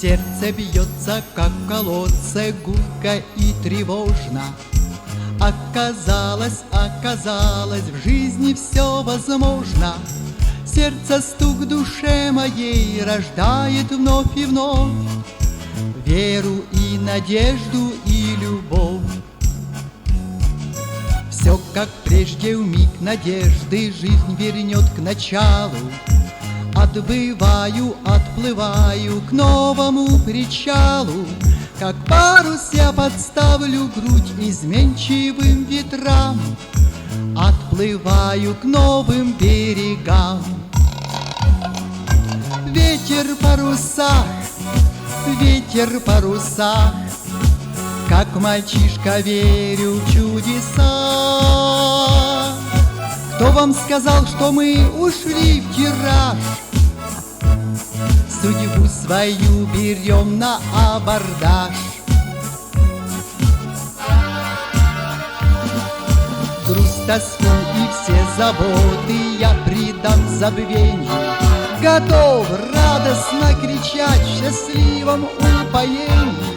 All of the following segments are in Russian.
Сердце бьется, как в колодце, гулко и тревожно. Оказалось, в жизни все возможно. Сердце стук в душе моей рождает вновь и вновь веру и надежду и любовь. Все как прежде, вмиг надежды жизнь вернет к началу. Отбываю, отплываю к новому причалу. Как парус я подставлю грудь изменчивым ветрам. Отплываю к новым берегам. Ветер в парусах, ветер в парусах, как мальчишка верю в чудеса. Кто вам сказал, что мы ушли в тираж? Судьбу свою берем на абордаж. Грусть, тоску и все заботы я предам забвению. Готов радостно кричать в счастливом упоении.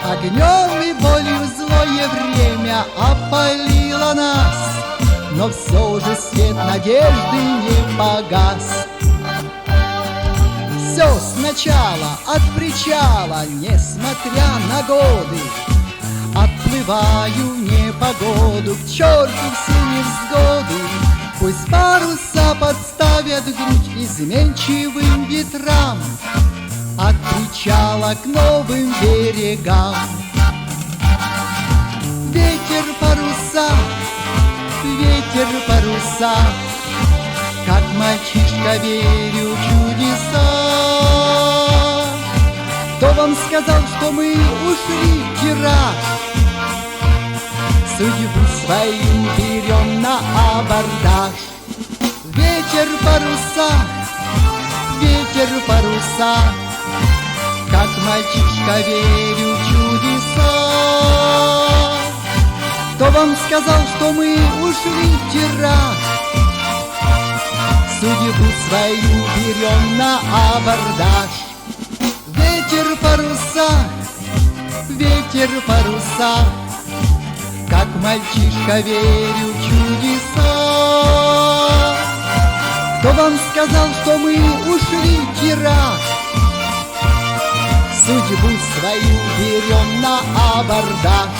Огнем и болью злое время опалило нас, но все же свет надежды не погас. Все сначала от причала, несмотря на годы. Отплываю в непогоду, к черту все невзгоды. Пусть паруса подставят грудь изменчивым ветрам. От причала к новым берегам. Ветер в парусах, ветер в парусах, как мальчишка верю в чудеса. Кто вам сказал, что мы ушли в тираж? Судьбу свою берем на абордаж. Ветер в парусах, ветер в парусах, как мальчишка верю в чудеса. Кто вам сказал, что мы ушли в тираж? Судьбу свою берем на абордаж. Ветер в парусах, ветер в парусах, как мальчишка верю в чудеса. Кто вам сказал, что мы ушли в тираж? Судьбу свою берем на абордаж.